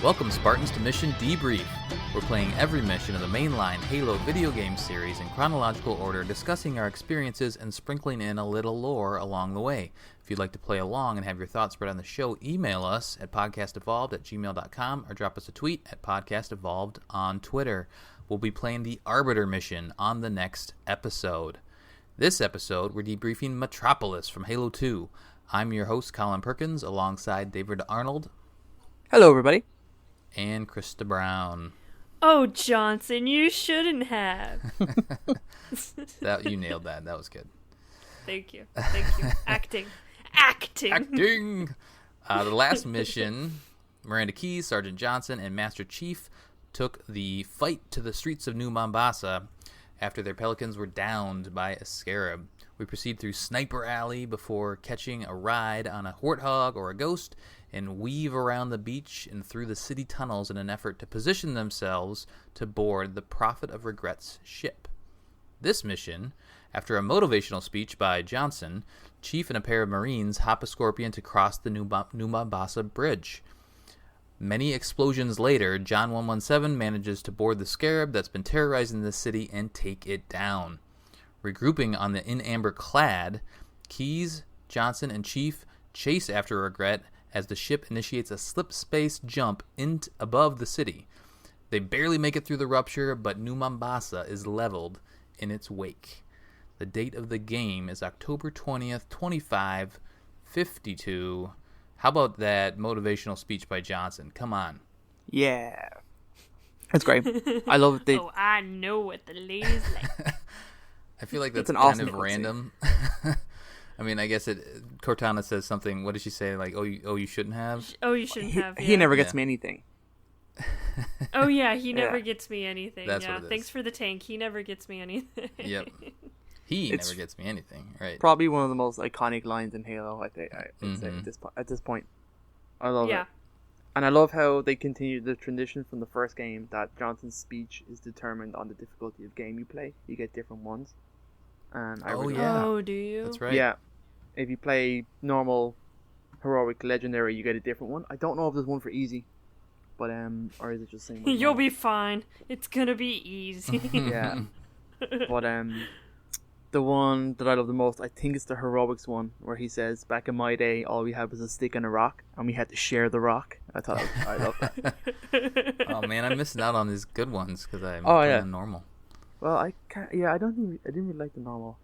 Welcome, Spartans, to Mission Debrief. We're playing every mission of the mainline Halo video game series in chronological order, discussing our experiences and sprinkling in a little lore along the way. If you'd like to play along and have your thoughts spread on the show, email us at podcastevolved@gmail.com or drop us a tweet at podcastevolved on Twitter. We'll be playing the Arbiter mission on the next episode. This episode, we're debriefing Metropolis from Halo 2. I'm your host, Colin Perkins, alongside David Arnold. Hello, everybody. And Krysta Brown. Oh, Johnson, you shouldn't have. You nailed that. That was good. Thank you. Acting. The last mission, Miranda Keyes, Sergeant Johnson, and Master Chief took the fight to the streets of New Mombasa after their Pelicans were downed by a scarab. We proceed through Sniper Alley before catching a ride on a warthog or a ghost and weave around the beach and through the city tunnels in an effort to position themselves to board the Prophet of Regret's ship. This mission, after a motivational speech by Johnson, Chief and a pair of Marines hop a Scorpion to cross the New Mombasa Bridge. Many explosions later, John 117 manages to board the Scarab that's been terrorizing the city and take it down. Regrouping on the In Amber clad, Keyes, Johnson, and Chief chase after Regret as the ship initiates a slip space jump above the city. They barely make it through the rupture, but New Mombasa is leveled in its wake. The date of the game is October 20th, 2552. How about that motivational speech by Johnson? Come on. Yeah. That's great. I love it. Oh, I know what the ladies like. I feel like that's an kind awesome of random. I mean, I guess Cortana says something. What does she say? Like, you shouldn't have? Oh, you shouldn't have. Yeah. He never gets me anything. Oh, yeah, he never gets me anything. That's yeah, what it is. Thanks for the tank. He never gets me anything. Yep. Never gets me anything, right? Probably one of the most iconic lines in Halo, I'd say at this point. I love it. And I love how they continue the tradition from the first game that Johnson's speech is determined on the difficulty of game you play. You get different ones. And Oh, do you? That's right. Yeah. If you play normal, heroic, legendary, you get a different one. I don't know if there's one for easy, but or is it just the same? You'll be fine. It's gonna be easy. Yeah. But the one that I love the most, I think it's the heroics one, where he says, "Back in my day, all we had was a stick and a rock, and we had to share the rock." I love that. Oh man, I'm missing out on these good ones because I'm playing normal. Well, I didn't really like the normal.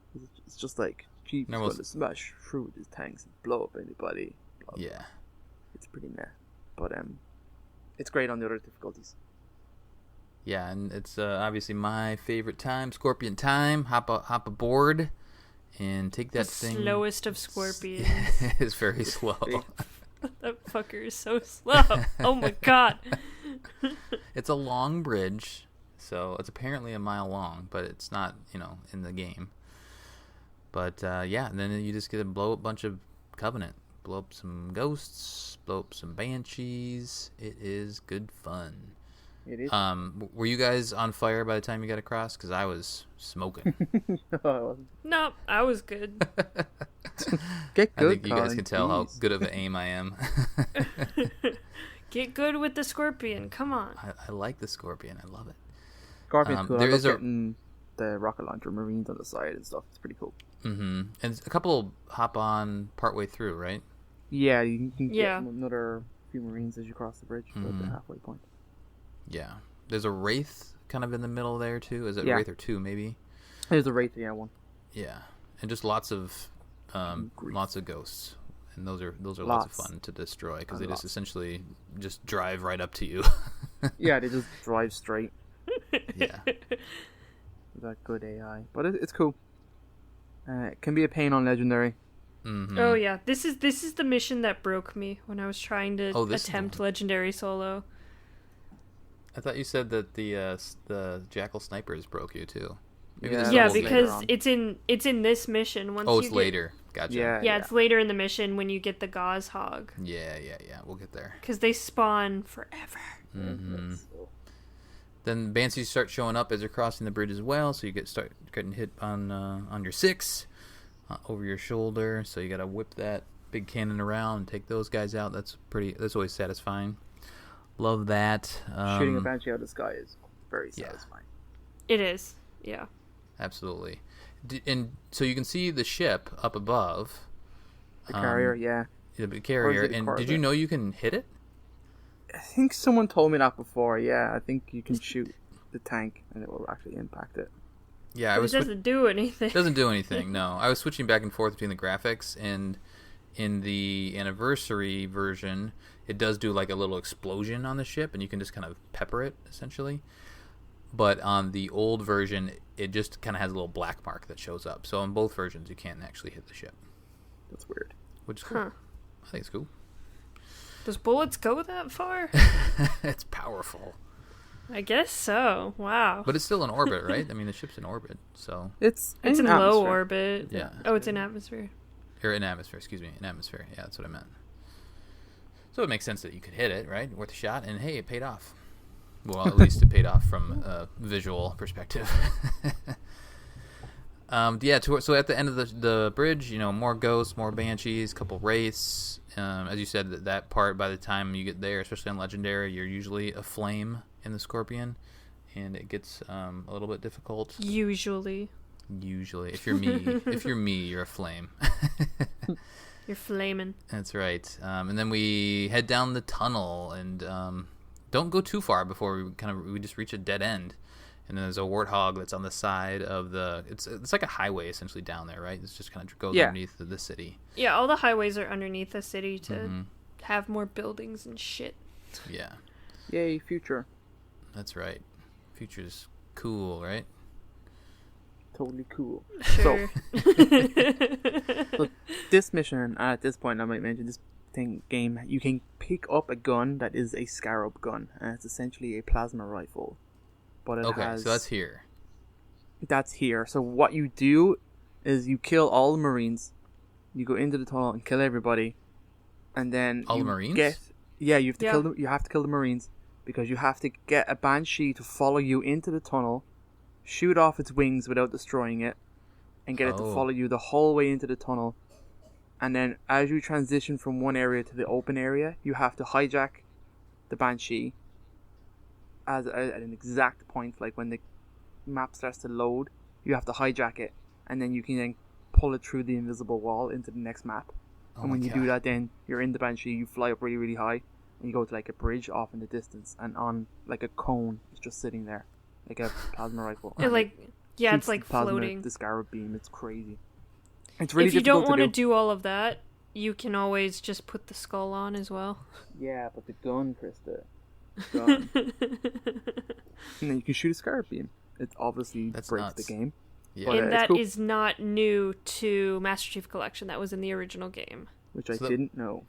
It's just like Chief's going to smash through with his tanks and blow up anybody. Blah, blah. Yeah. It's pretty meh. But it's great on the other difficulties. Yeah, and it's obviously my favorite time, Scorpion time. Hop aboard and take that thing. Slowest of Scorpions. It's very slow. That fucker is so slow. Oh my god. It's a long bridge, so it's apparently a mile long, but it's not, in the game. But and then you just get to blow up a bunch of Covenant, blow up some ghosts, blow up some banshees. It is good fun. It is. Were you guys on fire by the time you got across? Because I was smoking. No, I was good. Get good. I think you guys can tell how good of an aim I am. Get good with the Scorpion. Come on. I like the Scorpion. I love it. Scorpion's cool. There I is love getting the rocket launcher Marines on the side and stuff. It's pretty cool. Mm-hmm. And a couple hop on partway through, right? Yeah, you can get another few Marines as you cross the bridge at the halfway point. Yeah. There's a Wraith kind of in the middle there, too. Is it Wraith or 2, maybe? There's a Wraith, one. Yeah. And just lots of ghosts. And those are lots of fun to destroy because they just essentially just drive right up to you. Yeah, they just drive straight. Yeah. That good AI. But it's cool. It can be a pain on Legendary. Mm-hmm. Oh, yeah. This is the mission that broke me when I was trying to attempt Legendary solo. I thought you said that the Jackal Snipers broke you too. Maybe because it's in this mission. It's later. Gotcha. Yeah, it's later in the mission when you get the Gauze Hog. Yeah. We'll get there. Because they spawn forever. Mm-hmm. Then Banshees start showing up as you're crossing the bridge as well, so you start getting hit on your 6 over your shoulder. So you got to whip that big cannon around and take those guys out. That's always satisfying. Love that. Shooting a banshee out of the sky is very satisfying. It is, yeah. Absolutely. And so you can see the ship up above. The carrier, yeah. The carrier. And did you know you can hit it? I think someone told me that before, yeah. I think you can shoot the tank and it will actually impact it. Yeah, it doesn't do anything. It doesn't do anything, no. I was switching back and forth between the graphics, and in the anniversary version, it does do like a little explosion on the ship, and you can just kind of pepper it, essentially. But on the old version, it just kind of has a little black mark that shows up. So in both versions, you can't actually hit the ship. That's weird. Which is cool. I think it's cool. Does bullets go that far? It's powerful. I guess so. Wow. But it's still in orbit, right? I mean, the ship's in orbit, so... It's in low orbit. Yeah. Oh, it's in atmosphere. Or in atmosphere, excuse me. In atmosphere. Yeah, that's what I meant. So it makes sense that you could hit it, right? Worth a shot, and hey, it paid off. Well, at least it paid off from a visual perspective. So at the end of the bridge, more ghosts, more banshees, couple wraiths. As you said, that part, by the time you get there, especially on Legendary, you're usually a flame in the Scorpion, and it gets a little bit difficult. Usually. If you're me, you're a flame. You're flaming. That's right. And then we head down the tunnel, and don't go too far before we just reach a dead end. And then there's a warthog that's on the side of the... It's like a highway, essentially, down there, right? It just kind of goes underneath the city. Yeah, all the highways are underneath the city to have more buildings and shit. Yeah. Yay, future. That's right. Future's cool, right? Totally cool. Sure. So this mission, at this point, I might mention this game, you can pick up a gun that is a Scarab gun, and it's essentially a plasma rifle. But it has... so that's here. That's here. So what you do is you kill all the Marines, you go into the tunnel and kill everybody, and then all the Marines? You have to kill them. You have to kill the Marines because you have to get a Banshee to follow you into the tunnel, shoot off its wings without destroying it, and get it to follow you the whole way into the tunnel. And then as you transition from one area to the open area, you have to hijack the Banshee at an exact point, like when the map starts to load, you have to hijack it, and then you can then pull it through the invisible wall into the next map. And when you do that, then you're in the Banshee, you fly up really, really high, and you go to like a bridge off in the distance, and on like a cone, it's just sitting there, like a plasma rifle. It's like floating. The Scarab beam, it's crazy. It's really if you don't want to do all of that, you can always just put the skull on as well. Yeah, but the gun, Krysta. And then you can shoot a Scarab beam. It obviously breaks the game. Yeah. And that is not new to Master Chief Collection. That was in the original game. Which I didn't know.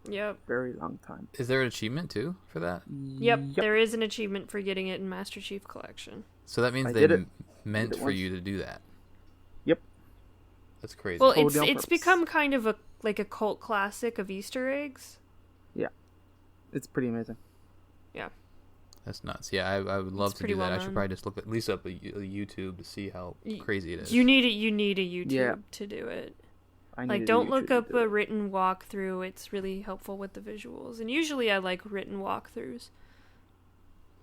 Yep. Very long time. Is there an achievement too for that? Yep. There is an achievement for getting it in Master Chief Collection. So that means they meant for you to do that. Yep. That's crazy. Well, it's become kind of a cult classic of Easter eggs. Yeah. It's pretty amazing. Yeah. That's nuts. Yeah, I would love to do that. I should probably just look at least up a YouTube to see how crazy it is. You need a YouTube to do it. Don't look up a written walkthrough. It's really helpful with the visuals. And usually I like written walkthroughs.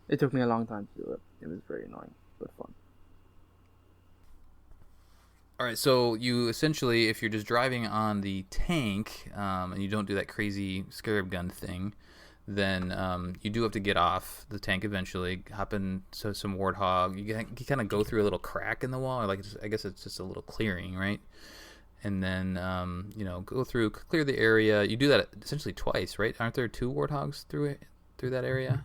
It took me a long time to do it. It was very annoying, but fun. All right, so you essentially, if you're just driving on the tank and you don't do that crazy Scarab gun thing, then you do have to get off the tank eventually, hop into some Warthog. You kind of go through a little crack in the wall, or I guess it's just a little clearing, right? And then go through, clear the area. You do that essentially twice, right? Aren't there 2 Warthogs through that area?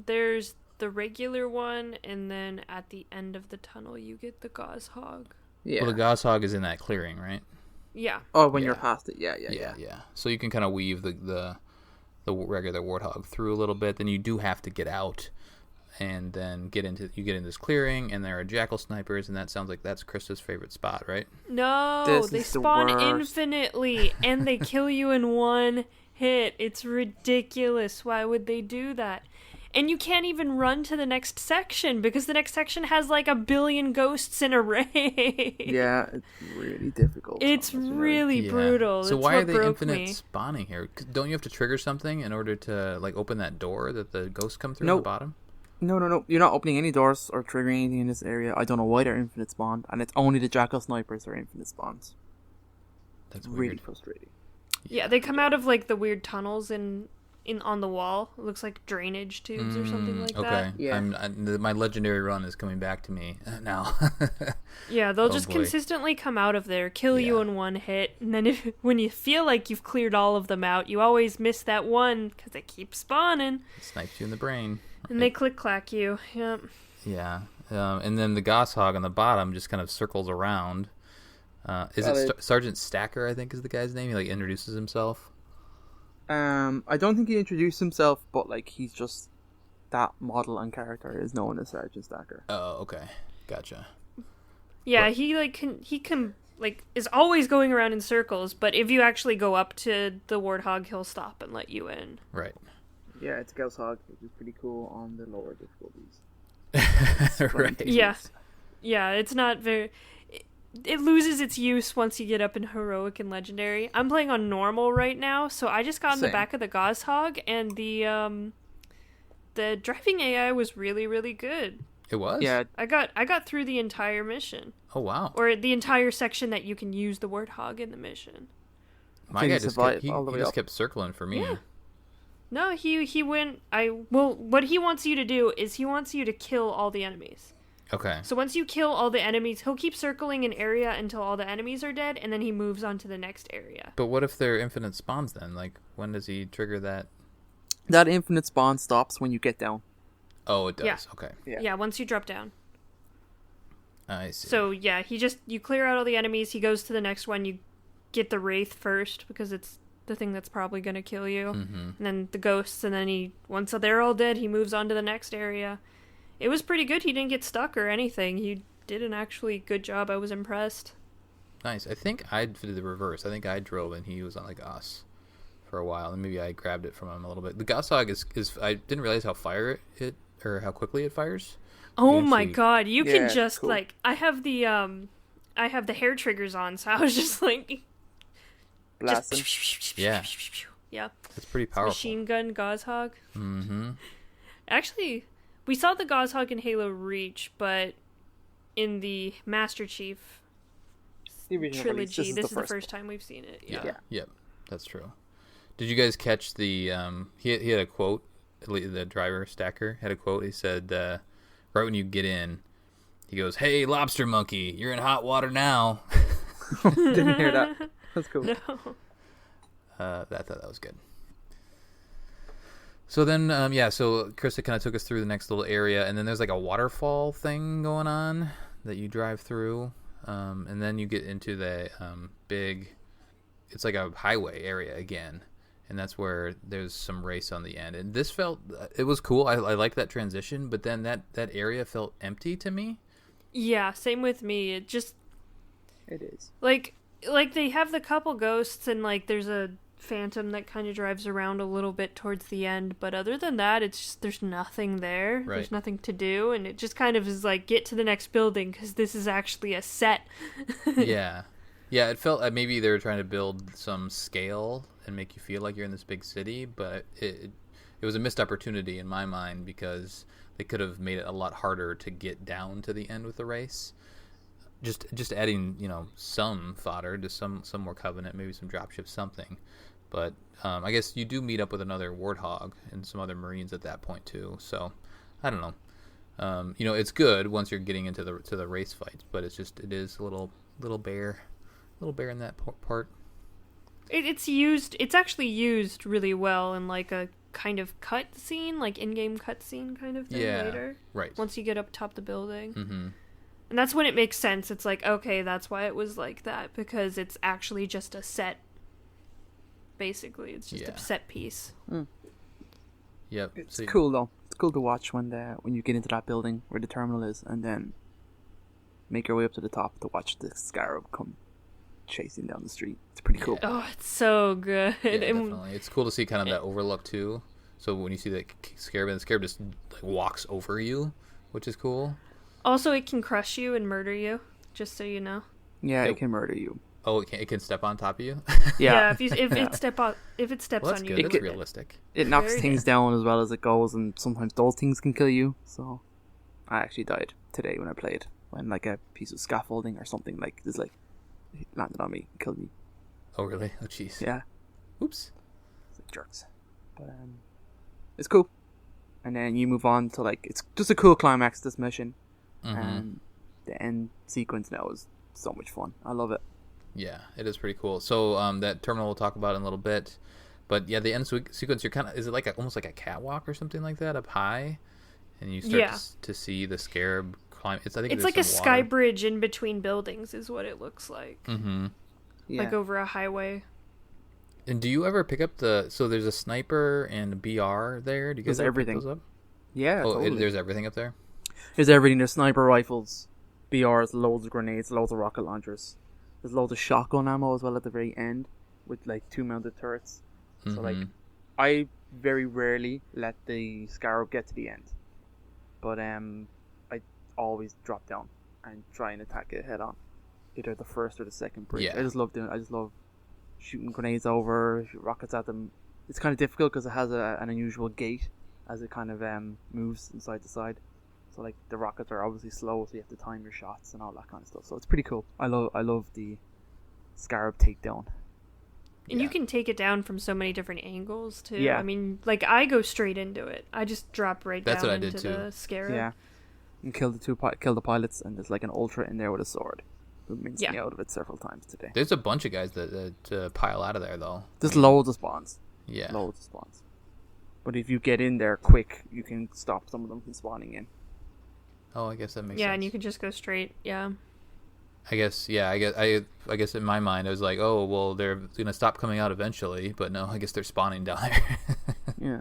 There's the regular one, and then at the end of the tunnel you get the Goshawk. Yeah. Well, the Goshawk is in that clearing, right? Yeah. Oh, when you're past it, yeah. So you can kind of weave the regular Warthog through a little bit. Then you do have to get out, and then get into this clearing, and there are jackal snipers, and that sounds like that's Krista's favorite spot, right? No, they spawn infinitely, and they kill you in one hit. It's ridiculous. Why would they do that? And you can't even run to the next section because the next section has like 1 billion ghosts in a raid. Yeah, it's really difficult. It's really brutal. So it's why are they infinite me. spawning here? Don't you have to trigger something in order to like open that door that the ghosts come through at the bottom? No. You're not opening any doors or triggering anything in this area. I don't know why they're infinite spawned, and it's only the Jackal snipers that are infinite spawns. That's really frustrating. Yeah, they come out of like the weird tunnels in on the wall. It looks like drainage tubes or something like that. Okay. Yeah. My legendary run is coming back to me now. Yeah, they'll just consistently come out of there, kill you in one hit, and then when you feel like you've cleared all of them out, you always miss that one because they keep spawning. It snipes you in the brain. And they click-clack you. Yep. Yeah. And then the Gosshog on the bottom just kind of circles around. Is it Sergeant Stacker, I think is the guy's name? He like introduces himself. I don't think he introduced himself, but like he's just that model and character is known as Sergeant Stacker. Oh, okay, gotcha. Yeah, but he can is always going around in circles, but if you actually go up to the Warthog, he'll stop and let you in. Right. Yeah, it's Gosshog, which is pretty cool on the lower difficulties. Right. Yeah, it's not very. It loses its use once you get up in heroic and legendary. I'm playing on normal right now, so I just got in the back of the Gosshog, and the driving AI was really, really good. It was? Yeah. I got through the entire mission. Oh wow. Or the entire section that you can use the Warthog in the mission. My guy just kept circling for me. Yeah. No, he went. What he wants you to do is he wants you to kill all the enemies. Okay. So once you kill all the enemies, he'll keep circling an area until all the enemies are dead, and then he moves on to the next area. But what if they're infinite spawns then? Like, when does he trigger that? That infinite spawn stops when you get down. Oh, it does. Yeah. Okay. Yeah, once you drop down. I see. So yeah, you clear out all the enemies, he goes to the next one, you get the Wraith first, because it's the thing that's probably going to kill you. Mm-hmm. And then the ghosts, and then once they're all dead, he moves on to the next area. It was pretty good. He didn't get stuck or anything. He did an actually good job. I was impressed. Nice. I think I did the reverse. I think I drove and he was on like us for a while, and maybe I grabbed it from him a little bit. The Gosshog is I didn't realize how how quickly it fires. Oh my god! You can just cool. I have the hair triggers on, so I was just like, blasting. Yeah. It's pretty powerful. Machine gun Gosshog. Mm-hmm. Actually, we saw the Gosshog in Halo Reach, but in the Master Chief trilogy, this is the first time we've seen it. Yeah. Yep, that's true. Did you guys catch the? He had a quote. The driver Stacker had a quote. He said, right when you get in, he goes, "Hey, lobster monkey, you're in hot water now." Didn't hear that. That's cool. No. I thought that was good. So then, so Krysta kind of took us through the next little area, and then there's like a waterfall thing going on that you drive through, and then you get into the big, it's like a highway area again, and that's where there's some race on the end. And this it was cool. I like that transition, but then that area felt empty to me. Yeah, same with me. It is. Like they have the couple ghosts, and like there's a phantom that kind of drives around a little bit towards the end, but other than that, it's just there's nothing there. Right. There's nothing to do, and it just kind of is like, get to the next building because this is actually a set. Yeah, it felt like maybe they were trying to build some scale and make you feel like you're in this big city, but it was a missed opportunity in my mind, because they could have made it a lot harder to get down to the end with the race. Just adding, some fodder to some more Covenant, maybe some dropship, something. But I guess you do meet up with another Warthog and some other Marines at that point too. So I don't know. It's good once you're getting into the race fights, but it is a little bare in that part. It's actually used really well in like a kind of cut scene, like in-game cut scene kind of thing later. Right. Once you get up top the building. Mm-hmm. And that's when it makes sense. It's like, okay, that's why it was like that, because it's actually just a set. Basically, it's just a set piece. Mm. Yep. It's cool though. It's cool to watch when you get into that building where the terminal is, and then make your way up to the top to watch the Scarab come chasing down the street. It's pretty cool. Oh, it's so good. Yeah, definitely. It's cool to see kind of that overlook too. So when you see the scarab, and the scarab just like walks over you, which is cool. Also, it can crush you and murder you, just so you know. Yeah, it can murder you. Oh, it can step on top of you. Yeah, if it steps well, on you, that's realistic. It knocks things down as well as it goes, and sometimes those things can kill you. So, I actually died today when I played, when like a piece of scaffolding or something like this like landed on me, and killed me. Oh really? Oh jeez. Yeah. Oops. It's like jerks, but it's cool. And then you move on to like it's just a cool climax to this mission, and the end sequence now is so much fun. I love it. Yeah, it is pretty cool. So that terminal we'll talk about in a little bit, but yeah, the end sequence, you're kind of, is it like almost like a catwalk or something like that up high, and you start to see the scarab climb. I think it's like a sky bridge in between buildings is what it looks like. Like over a highway. And do you ever pick up so there's a sniper and a BR there? Do you guys ever everything pick those up? Yeah. Oh, totally. There's everything up there. There's everything. There's sniper rifles, BRs, loads of grenades, loads of rocket launchers. There's loads of shotgun ammo as well at the very end, with like 2 mounted turrets. So like, I very rarely let the scarab get to the end, but I always drop down and try and attack it head on, either the first or the second bridge. Yeah. I just love shooting grenades over, shoot rockets at them. It's kind of difficult because it has an unusual gait as it kind of moves from side to side. So like the rockets are obviously slow, so you have to time your shots and all that kind of stuff. So it's pretty cool. I love the scarab takedown. And you can take it down from so many different angles too. Yeah. I mean, like I go straight into it. I just drop right That's down what I did into too. the scarab. Yeah. And kill the pilots, and there's like an ultra in there with a sword who minced me out of it several times today. There's a bunch of guys that pile out of there though. There's loads of spawns. Yeah. Loads of spawns. But if you get in there quick, you can stop some of them from spawning in. Oh, I guess that makes sense. Yeah, and you can just go straight. Yeah. I guess in my mind I was like, oh well, they're gonna stop coming out eventually, but no, I guess they're spawning down there. Yeah.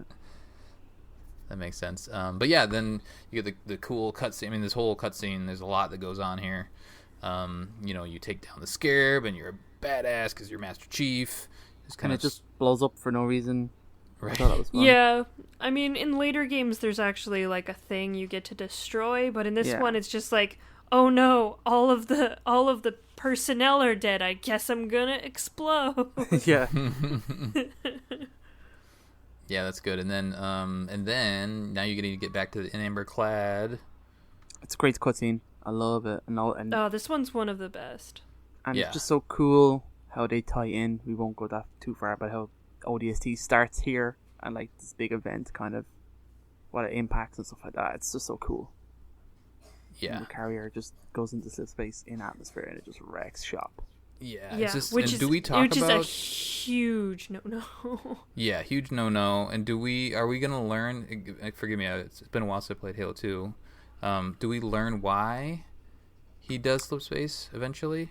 That makes sense. But yeah, then you get the cool cutscene. I mean, this whole cutscene, there's a lot that goes on here. You take down the scarab, and you're a badass because you're Master Chief. And it just blows up for no reason. Right. I thought that was fun. Yeah, I mean, in later games, there's actually like a thing you get to destroy, but in this one, it's just like, oh no, all of the personnel are dead. I guess I'm gonna explode. Yeah. Yeah, that's good. And then now you're gonna get back to the Amber Clad. It's a great cutscene. I love it. Oh, this one's one of the best. And it's just so cool how they tie in. We won't go that too far, but how ODST starts here and like this big event, kind of what it impacts and stuff like that. It's just so cool. Yeah. And the carrier just goes into space in atmosphere and it just wrecks shop. Yeah. Which is a huge no-no. Yeah, huge no-no. And are we gonna learn? Forgive me, it's been a while since I played Halo 2. Do we learn why he does slip space eventually?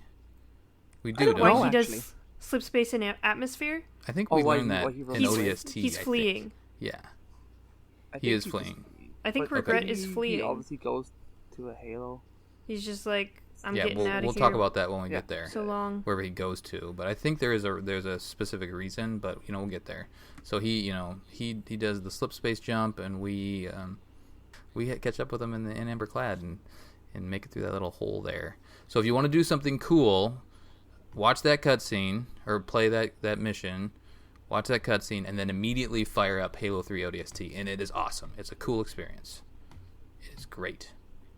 We do. Why he does slip space in atmosphere? I think we learned that in ODST. He's fleeing. Yeah. He is fleeing. I think Regret is fleeing. He obviously goes to a Halo. He's just like, I'm getting out of here. We'll talk about that when we get there. So long. Wherever he goes to, but I think there's a specific reason, but we'll get there. So he does the slip space jump, and we catch up with him in Amber Clad and make it through that little hole there. So if you want to do something cool, watch that cutscene or play that mission. Watch that cutscene and then immediately fire up Halo 3 ODST, and it is awesome. It's a cool experience. It is great.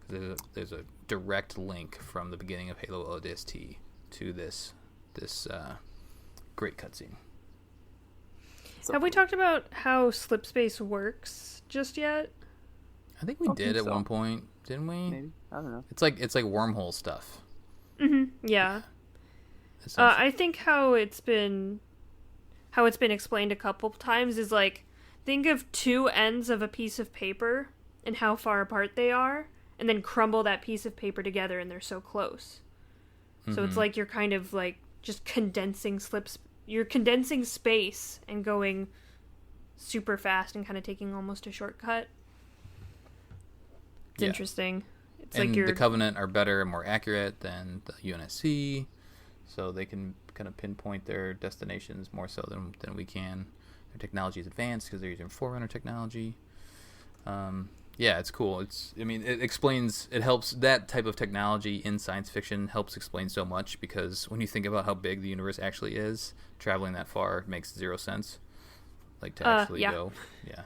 There's a direct link from the beginning of Halo ODST to this great cutscene. Have we talked about how slip space works just yet? I think we did at one point, didn't we? Maybe. I don't know. It's like wormhole stuff. Mm-hmm. Yeah. I think how it's been explained a couple times is like, think of two ends of a piece of paper and how far apart they are, and then crumble that piece of paper together and they're so close. Mm-hmm. So it's like you're kind of like just you're condensing space and going super fast and kind of taking almost a shortcut. It's interesting. It's and like the Covenant are better and more accurate than the UNSC, so they can kind of pinpoint their destinations more so than we can. Their technology is advanced because they're using Forerunner technology. Yeah, it's cool. It explains, it helps, that type of technology in science fiction helps explain so much, because when you think about how big the universe actually is, traveling that far makes zero sense. Like, to actually go. Yeah.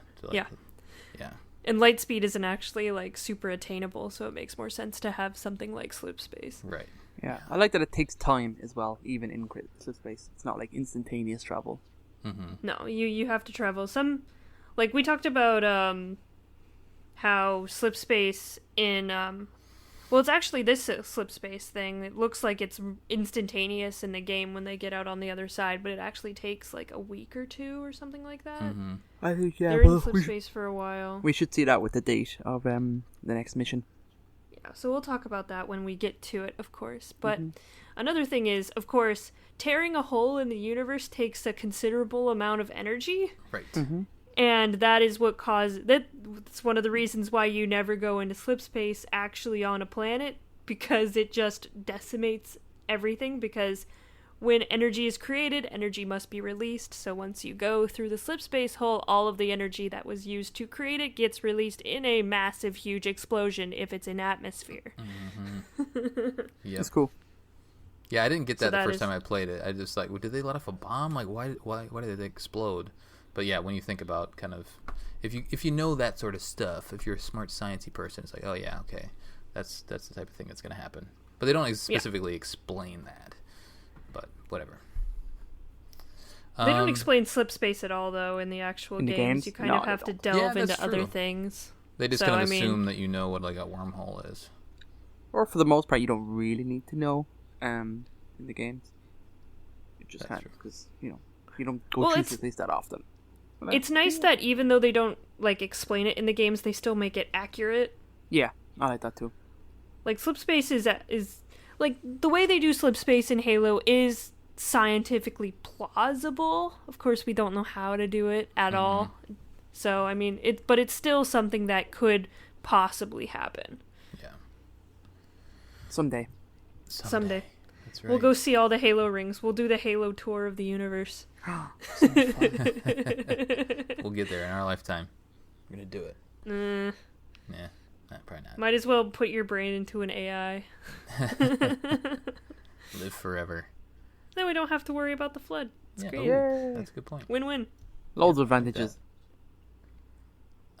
Yeah. And light speed isn't actually, like, super attainable, so it makes more sense to have something like slip space. Right. Yeah. I like that it takes time as well, even in slip space. It's not like instantaneous travel. Mm-hmm. No, you have to travel. Like, we talked about, how slip space in well, it's actually this slip space thing. It looks like it's instantaneous in the game when they get out on the other side, but it actually takes like a week or two or something like that. Mm-hmm. I think they're in slip space for a while. We should see that with the date of the next mission. Yeah, so we'll talk about that when we get to it, of course. But another thing is, of course, tearing a hole in the universe takes a considerable amount of energy. Right. Mm-hmm. And that is what that's one of the reasons why you never go into slip space actually on a planet, because it just decimates everything, because when energy is created, energy must be released. So once you go through the slip space hole, all of the energy that was used to create it gets released in a massive, huge explosion if it's in atmosphere. Mm-hmm. Yeah. That's cool. Yeah, I didn't get that the first time I played it. I just like, well, did they let off a bomb? Like, why did they explode? But yeah, when you think about kind of, if you know that sort of stuff, if you're a smart sciencey person, it's like, oh yeah, okay, that's the type of thing that's going to happen. But they don't specifically explain that. But whatever. They don't explain slip space at all, though, in the actual games. You kind of have to delve into other things. They just kind of assume that you know what like a wormhole is. Or for the most part, you don't really need to know in the games. You just kind of, because you don't go through this place that often. It's nice that even though they don't like explain it in the games, they still make it accurate. Yeah, I like that too. Like slip space is like the way they do slip space in Halo is scientifically plausible. Of course, we don't know how to do it at all. So but it's still something that could possibly happen. Yeah. Someday. That's right. We'll go see all the Halo rings. We'll do the Halo tour of the universe. So much fun. We'll get there in our lifetime. We're gonna do it. Yeah, probably not. Might as well put your brain into an AI. Live forever. Then we don't have to worry about the flood. It's great. That's a good point. Win-win. Loads of advantages.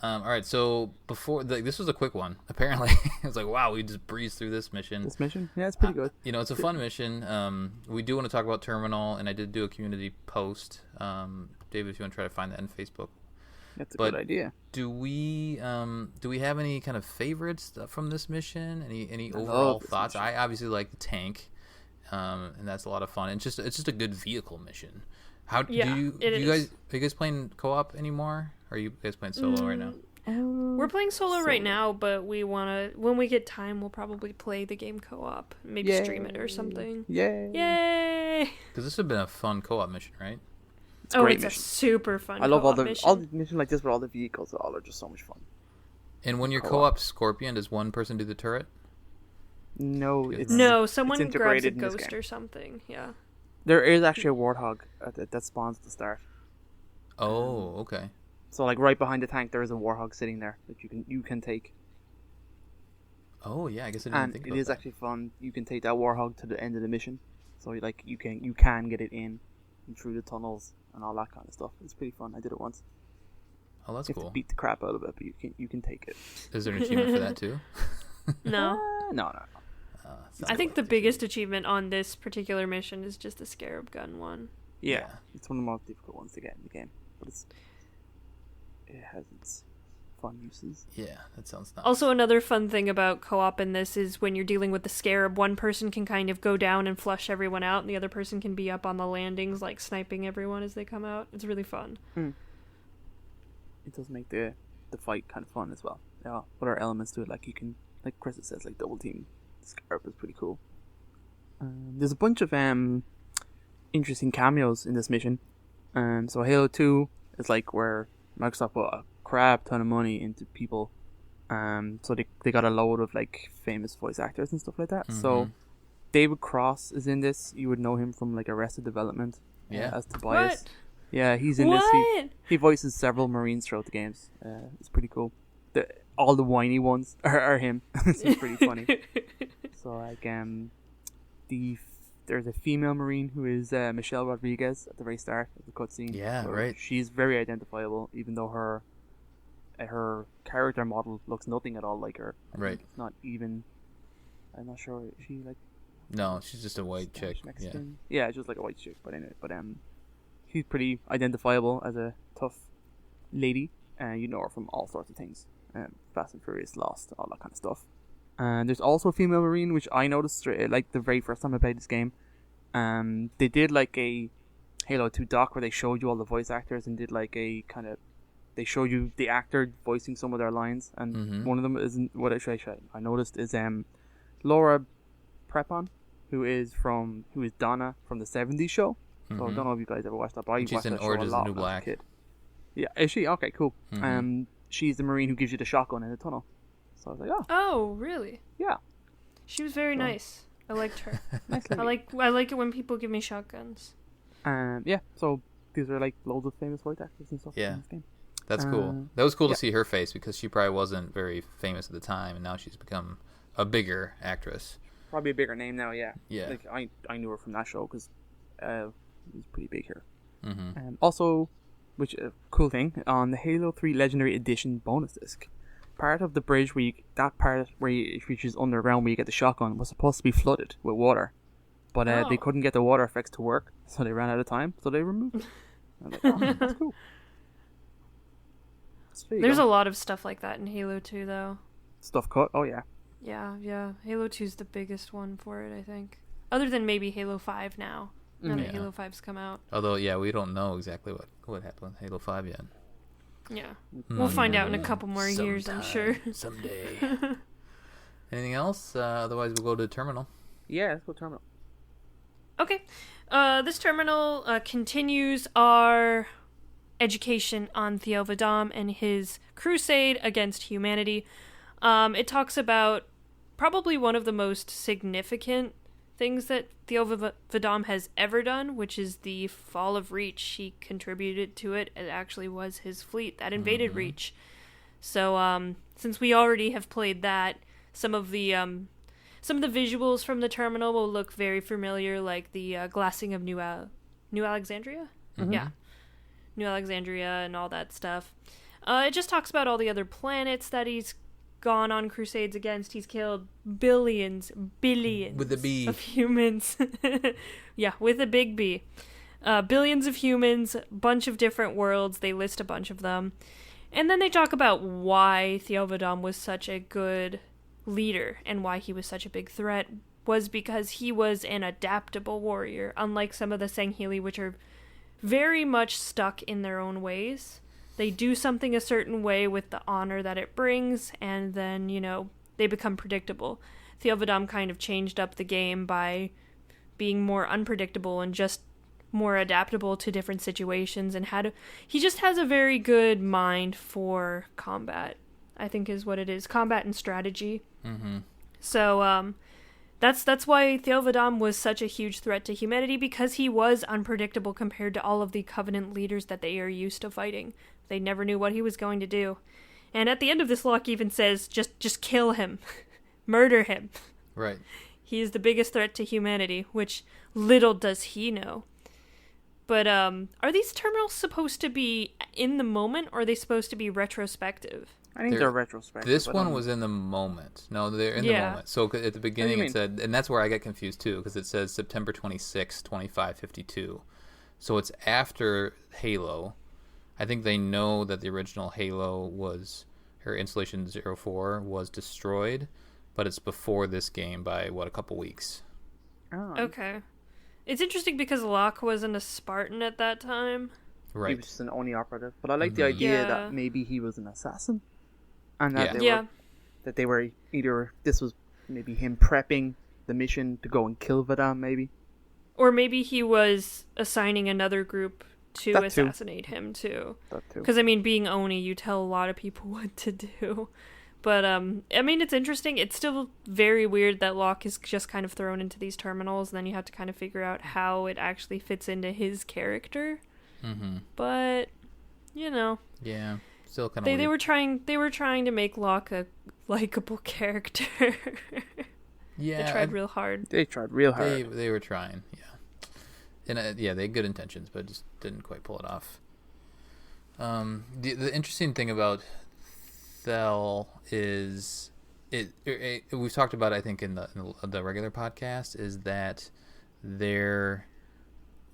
All right, so before this was a quick one. Apparently, it was like, wow, we just breezed through this mission. Yeah, it's pretty good. It's a fun mission. We do want to talk about Terminal, and I did do a community post. David, if you want to try to find that on Facebook. That's a good idea. Do we have any kind of favorites from this mission? Any overall thoughts? Mission. I obviously like the tank, and that's a lot of fun. And it's just a good vehicle mission. Are you guys playing co-op anymore? Or are you guys playing solo right now? We're playing solo right now, but when we get time, we'll probably play the game co-op. Maybe stream it or something. Yay! Because this would have been a fun co-op mission, right? It's a mission. super fun. I love all the missions like this, where all the vehicles are just so much fun. And when you're co-op Scorpion, does one person do the turret? No, someone grabs a ghost or something. Yeah. There is actually a warthog that spawns at the start. Oh, okay. So, like, right behind the tank, there is a warthog sitting there that you can take. Oh yeah, I guess I didn't think about that. And it is actually fun. You can take that warthog to the end of the mission, so you can get it in and through the tunnels and all that kind of stuff. It's pretty fun. I did it once. Oh, that's cool. You have to beat the crap out of it, but you can take it. Is there an achievement for that too? No. No. I think the biggest achievement on this particular mission is just the Scarab Gun one. Yeah, it's one of the most difficult ones to get in the game, but it has its fun uses. Yeah, that sounds nice. Also, another fun thing about co-op in this is when you're dealing with the Scarab, one person can kind of go down and flush everyone out, and the other person can be up on the landings, like sniping everyone as they come out. It's really fun. It does make the fight kind of fun as well. Yeah, other elements to it, like you can, like Krysta says, like double team the Scarab is pretty cool. There's a bunch of interesting cameos in this mission. So Halo 2 is like where Microsoft put a crap ton of money into people. So they got a load of like famous voice actors and stuff like that. So David Cross is in this. You would know him from like Arrested Development. Yeah. As Tobias. What? Yeah, he's in this. He voices several Marines throughout the games. It's pretty cool. All the whiny ones are him. It's pretty funny. So like there's a female Marine who is Michelle Rodriguez at the very start of the cutscene. Yeah, so right. She's very identifiable, even though her character model looks nothing at all like her. Right. It's not even. I'm not sure. Is she like? No, she's just a white chick. Mexican? Yeah, just like a white chick. But anyway, she's pretty identifiable as a tough lady, and you know her from all sorts of things. Fast and Furious, Lost, all that kind of stuff. And there's also a female Marine, which I noticed like the very first time I played this game. They did like a Halo 2 doc where they showed you all the voice actors and did like a kind of. They showed you the actor voicing some of their lines, and one of them isn't what I noticed is Laura Prepon, who is Donna from the 70s show. So I don't know if you guys ever watched that, but I watched that show a lot when I was a kid. Yeah, is she? Okay, cool. She's the Marine who gives you the shotgun in the tunnel. So I was like, oh. Oh, really? Yeah. She was very nice. I liked her. Nice lady. I like it when people give me shotguns. Yeah, so these are like loads of famous voice actors and stuff in this game. That's cool. That was cool to see her face because she probably wasn't very famous at the time, and now she's become a bigger actress. Probably a bigger name now, yeah. Yeah. Like I knew her from that show because it was pretty big here. Also, which cool thing, on the Halo 3 Legendary Edition bonus disc, part of the bridge which is underground where you get the shotgun was supposed to be flooded with water, but they couldn't get the water effects to work, so they ran out of time, so they removed it. I was like, that's cool. There's a lot of stuff like that in Halo 2, though. Stuff cut? Oh, yeah. Yeah. Halo 2's the biggest one for it, I think. Other than maybe Halo 5 now. Now that Halo 5's come out. Although, we don't know exactly what happened with Halo 5 yet. Yeah. We'll find out in a couple more years, I'm sure. Someday. Anything else? Otherwise, we'll go to Terminal. Yeah, let's go to Terminal. Okay. This Terminal continues our education on Theovadam and his crusade against humanity. It talks about probably one of the most significant things that Theovadam has ever done, which is the fall of Reach. He contributed to it. It actually was his fleet that invaded Reach. So, since we already have played that, some of the visuals from the Terminal will look very familiar, like the glassing of New Alexandria? Yeah. New Alexandria and all that stuff. It just talks about all the other planets that he's gone on crusades against. He's killed billions with a B of humans. Yeah, with a big B. Billions of humans, bunch of different worlds. They list a bunch of them. And then they talk about why Theovadam was such a good leader and why he was such a big threat was because he was an adaptable warrior, unlike some of the Sangheili, which are very much stuck in their own ways. They do something a certain way with the honor that it brings, and then, they become predictable. Theovadam kind of changed up the game by being more unpredictable and just more adaptable to different situations, and he just has a very good mind for combat, I think is what it is. Combat and strategy. So, that's why Theovadam was such a huge threat to humanity, because he was unpredictable compared to all of the Covenant leaders that they are used to fighting. They never knew what he was going to do. And at the end of this, Locke even says, just kill him. Murder him. Right. He is the biggest threat to humanity, which little does he know. But are these terminals supposed to be in the moment, or are they supposed to be retrospective? I think they're retrospective. This one was in the moment. No, they're in the moment. So at the beginning it said, and that's where I get confused too, because it says September 26, 2552. So it's after Halo. I think they know that the original Halo her Installation 04 was destroyed, but it's before this game by, a couple weeks. Oh. Okay. It's interesting because Locke wasn't a Spartan at that time. Right. He was just an Oni operative. But I like the idea that maybe he was an assassin. And that they were either, this was maybe him prepping the mission to go and kill Vadam, maybe. Or maybe he was assigning another group to assassinate him, too. That too. Because, being Oni, you tell a lot of people what to do. But, it's interesting. It's still very weird that Locke is just kind of thrown into these terminals, and then you have to kind of figure out how it actually fits into his character. But yeah, still kind of they were trying to make Locke a likable character. Yeah, they tried real hard. They were trying, and they had good intentions, but just didn't quite pull it off. The interesting thing about Thel is we've talked about it, I think in the regular podcast, is that their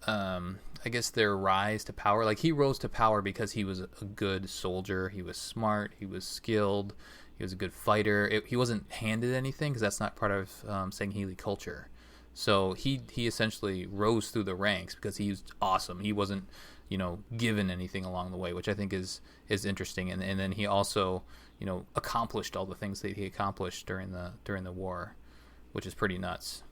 I guess their rise to power, like he rose to power because he was a good soldier, he was smart, he was skilled, he was a good fighter. He wasn't handed anything because that's not part of Sangheili culture. So he essentially rose through the ranks because he was awesome. He wasn't given anything along the way, which I think is interesting. And then he also accomplished all the things that he accomplished during the war, which is pretty nuts.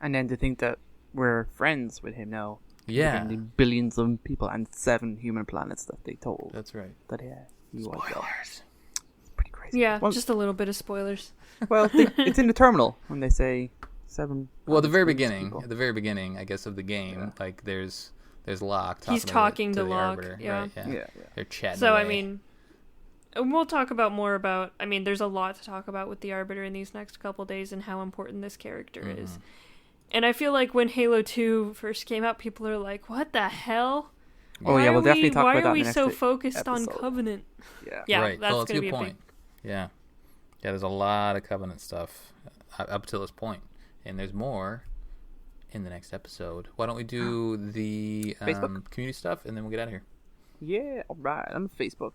And then to think that we're friends with him now. Yeah. Billions of people and 7 human planets that they told. That's right. That he Spoilers. It's pretty crazy. Yeah, just a little bit of spoilers. Well, it's in the terminal when they say 7. Well, at the very beginning, I guess, of the game, like there's Locke. He's talking to Locke. Arbiter, yeah. Right? Yeah. They're chatting. So away. I mean, we'll talk about more about. I mean, there's a lot to talk about with the Arbiter in these next couple days and how important this character is. And I feel like when Halo 2 first came out, people are like, "What the hell? We'll definitely talk about that. Why are we so focused episode. on Covenant?" Yeah, right. That's a good point. Yeah, there's a lot of Covenant stuff up to this point, and there's more in the next episode. Why don't we do the community stuff, and then we'll get out of here? Yeah, all right. On Facebook,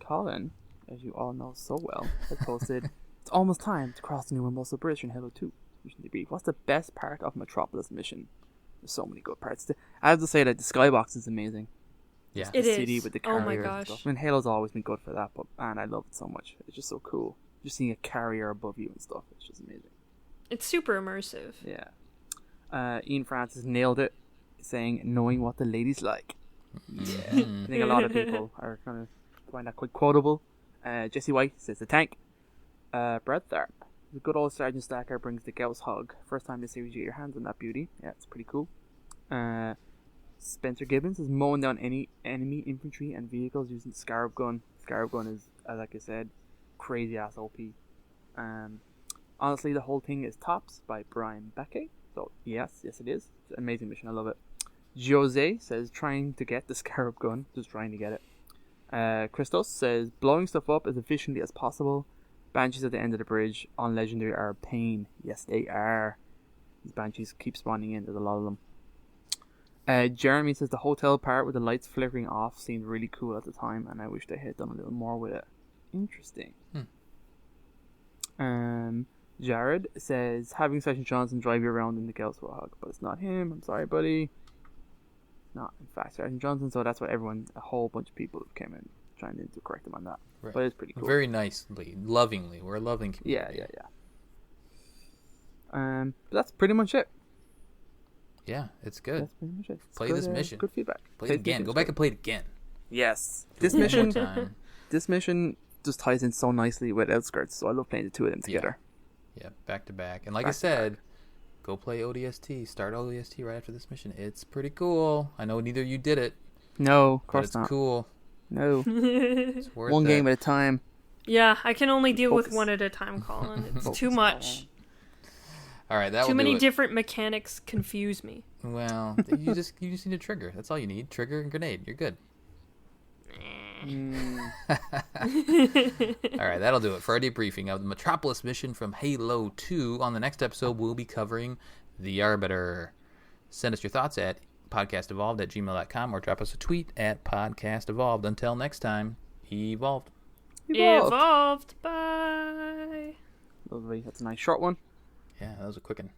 Colin, as you all know so well, has posted, "It's almost time to cross the new Mimosa Bridge in Halo 2. Mission debrief. What's the best part of Metropolis mission?" There's so many good parts. I have to say that the skybox is amazing. Yeah, it the is. city with the carrier. Oh my gosh. And stuff. I mean, Halo's always been good for that, but man, I love it so much. It's just so cool. Just seeing a carrier above you and stuff. It's just amazing. It's super immersive. Yeah. Ian Francis nailed it, saying, "Knowing what the ladies like." Yeah. I think a lot of people are kind of find that quite quotable. Jesse White says the tank. Brad Tharp. The good old Sergeant Stacker brings the Gauss hug. First time this series you get your hands on that beauty. Yeah, it's pretty cool. Spencer Gibbons is mowing down any enemy infantry and vehicles using the Scarab gun. Scarab gun is, like I said, crazy ass OP. Honestly, the whole thing is tops by Brian Bakke. So yes it is. It's an amazing mission. I love it. Jose says trying to get the Scarab gun, just trying to get it. Christos says blowing stuff up as efficiently as possible. Banshees at the end of the bridge on Legendary are a pain. Yes, they are. These Banshees keep spawning in. There's a lot of them. Jeremy says the hotel part with the lights flickering off seemed really cool at the time, and I wish they had done a little more with it. Interesting. Jared says having Sergeant Johnson drive you around in the Gauss Warhog, but it's not him. I'm sorry, buddy. Not in fact Sergeant Johnson, so that's why a whole bunch of people came in trying to correct him on that. Right. But it's pretty cool. Very nicely, lovingly. We're a loving community. Yeah. But that's pretty much it. Yeah, it's good. That's pretty much it. Play this mission. Good feedback. Play it again. Go back and play it again. Yes. This mission just ties in so nicely with Outskirts, so I love playing the two of them together. Yeah, back to back. And like I said, go play ODST. Start ODST right after this mission. It's pretty cool. I know neither of you did it. No, of course not. It's cool. No. It's worth one game at a time. Yeah, I can only deal with one at a time, Colin. It's too much. All right, that too many different mechanics confuse me. Well, you just need a trigger. That's all you need. Trigger and grenade. You're good. All right, that'll do it for our debriefing of the Metropolis mission from Halo 2. On the next episode, we'll be covering the Arbiter. Send us your thoughts at podcastevolved@gmail.com or drop us a tweet at podcastevolved. Until next time, evolved. Evolved. Bye. Lovely. That's a nice short one. Yeah, that was a quick one.